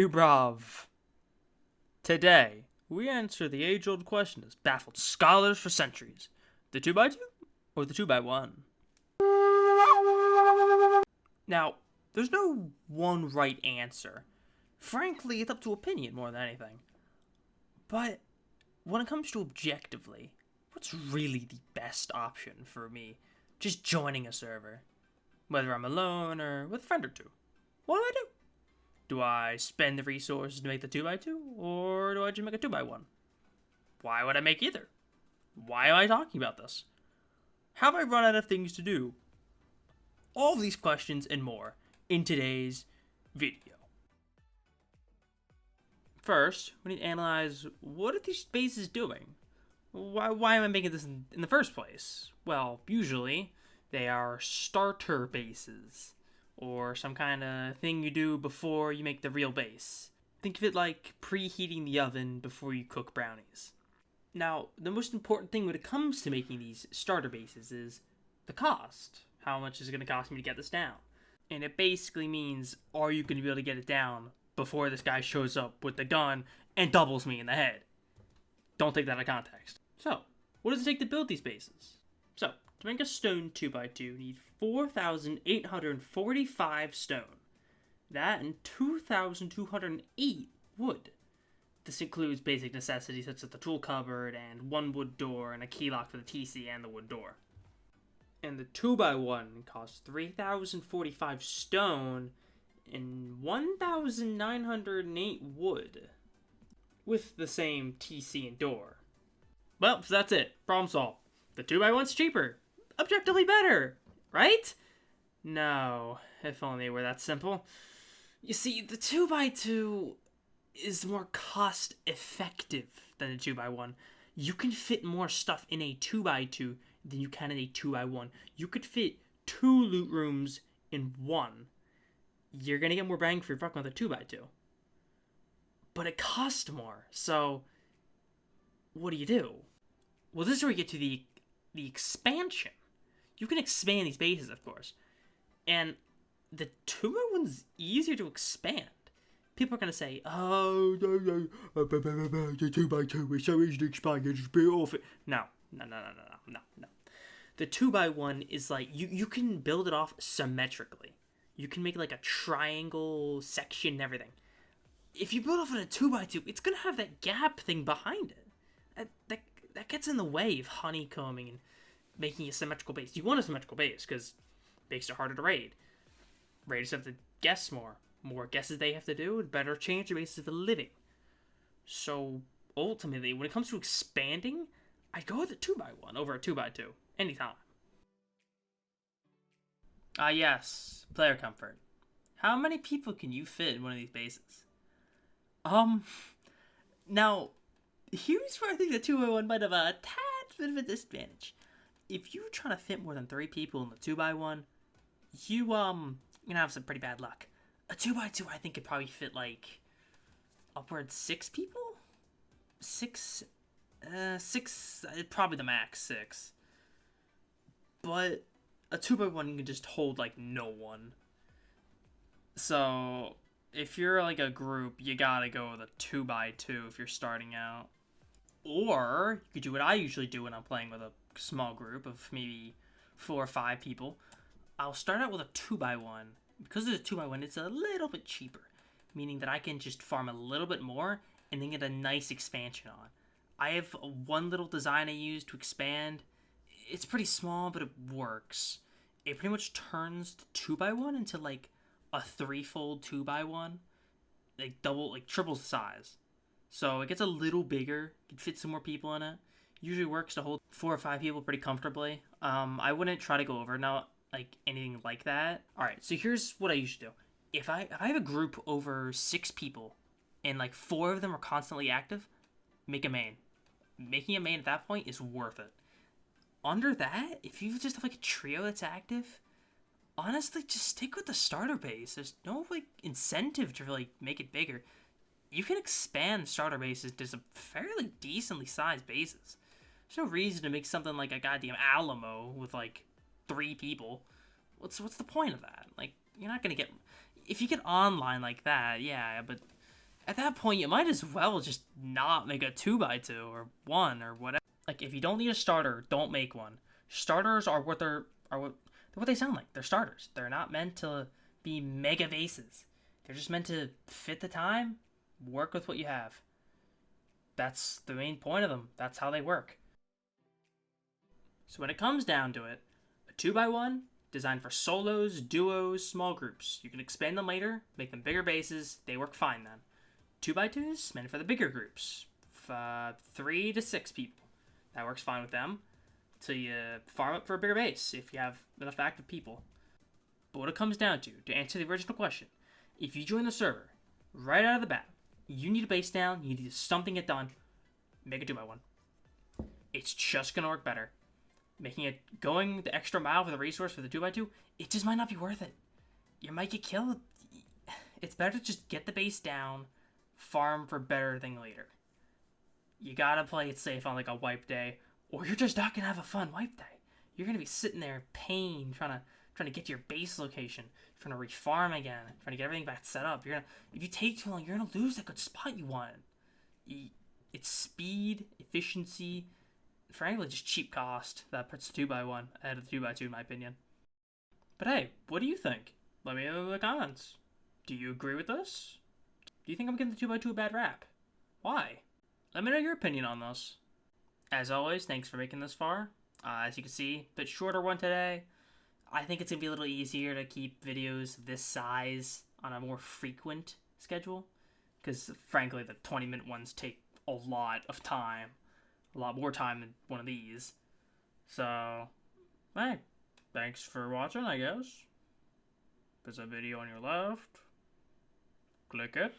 Dubrov. Today, we answer the age-old question that's baffled scholars for centuries. The 2x2 or the 2x1? Now, there's no one right answer. Frankly, it's up to opinion more than anything. But when it comes to objectively, what's really the best option for me? Just joining a server. Whether I'm alone or with a friend or two. What do I do? Do I spend the resources to make the 2x2, or do I just make a 2x1? Why would I make either? Why am I talking about this? Have I run out of things to do? All of these questions and more in today's video. First, we need to analyze what are these bases doing? Why am I making this in the first place? Well, usually they are starter bases, or some kind of thing you do before you make the real base. Think of it like preheating the oven before you cook brownies. Now, the most important thing when it comes to making these starter bases is the cost. How much is it going to cost me to get this down? And it basically means, are you going to be able to get it down before this guy shows up with the gun and doubles me in the head? Don't take that out of context. So, what does it take to build these bases? So, to make a stone 2x2, you need 4,845 stone. That and 2,208 wood. This includes basic necessities such as the tool cupboard and one wood door and a key lock for the TC and the wood door. And the 2x1 costs 3,045 stone and 1,908 wood. With the same TC and door. Well, so that's it. Problem solved. The 2x1's cheaper. Objectively better, right? No, if only it were that simple. You see, the 2x2 is more cost effective than the 2x1. You can fit more stuff in a 2x2 than you can in a 2x1. You could fit 2 loot rooms in one. You're gonna get more bang for your buck with a 2x2. But it costs more, so what do you do? Well, this is where we get to the expansion. You can expand these bases, of course. And the 2x1's easier to expand. People are going to say, oh, the 2x2 is so easy to expand, you just build off it. No. The 2x1 is like, you can build it off symmetrically. You can make like a triangle section and everything. If you build off on a 2x2, it's going to have that gap thing behind it. That gets in the way of honeycombing and making a symmetrical base. You want a symmetrical base because bases are harder to raid. Raiders have to guess more. More guesses they have to do, better change their bases for living. So ultimately, when it comes to expanding, I'd go with a 2x1 over a 2x2 anytime. Yes, player comfort. How many people can you fit in one of these bases? Now, here's where I think the 2x1 might have a tad bit of a disadvantage. If you're trying to fit more than 3 people in the 2x1, you're gonna have some pretty bad luck. A 2x2, I think, could probably fit like upwards 6 people? 6, probably the max 6. But a 2x1 can just hold like no one. So if you're like a group, you gotta go with a 2x2 if you're starting out. Or you could do what I usually do when I'm playing with a small group of maybe 4 or 5 people. I'll start out with a 2x1. Because it's a 2x1, it's a little bit cheaper. Meaning that I can just farm a little bit more and then get a nice expansion on. I have one little design I use to expand. It's pretty small, but it works. It pretty much turns the 2x1 into like a 3-fold 2x1. Like triples the size. So it gets a little bigger. You can fit some more people in it. Usually works to hold 4 or 5 people pretty comfortably. I wouldn't try to go over now like anything like that. All right, so here's what I usually do. If I have a group over 6 people and like 4 of them are constantly active, make a main. Making a main at that point is worth it. Under that, if you just have like a trio that's active, honestly, just stick with the starter base. There's no like incentive to really make it bigger. You can expand starter bases to some fairly decently sized bases. There's no reason to make something like a goddamn Alamo with like 3 people. What's the point of that? Like, you're not gonna get... If you get online like that, yeah, but At that point, you might as well just not make a 2x2 or 1 or whatever. Like, if you don't need a starter, don't make one. Starters are what they sound like. They're starters. They're not meant to be mega bases. They're just meant to fit the time, work with what you have. That's the main point of them. That's how they work. So when it comes down to it, a 2x1 designed for solos, duos, small groups. You can expand them later, make them bigger bases. They work fine then. 2x2s meant for the bigger groups, 3 to 6 people. That works fine with them. So you farm up for a bigger base if you have enough active people. But what it comes down to answer the original question, if you join the server right out of the bat, you need a base down, you need something get done, make a 2x1. It's just gonna work better. Making it going the extra mile for the resource for the 2x2, it just might not be worth it. You might get killed. It's better to just get the base down, farm for better thing later. You gotta play it safe on like a wipe day, or you're just not gonna have a fun wipe day. You're gonna be sitting there in pain, trying to get to your base location, trying to refarm again, trying to get everything back set up. If you take too long, you're gonna lose that good spot you wanted. It's speed, efficiency, frankly, just cheap cost that puts the 2x1 ahead of the 2x2 in my opinion. But hey, what do you think? Let me know in the comments. Do you agree with this? Do you think I'm giving the 2x2 a bad rap? Why? Let me know your opinion on this. As always, thanks for making this far. As you can see, a bit shorter one today. I think it's going to be a little easier to keep videos this size on a more frequent schedule. Because frankly, the 20-minute ones take a lot of time. A lot more time than one of these. So, hey, thanks for watching, I guess. There's a video on your left. Click it.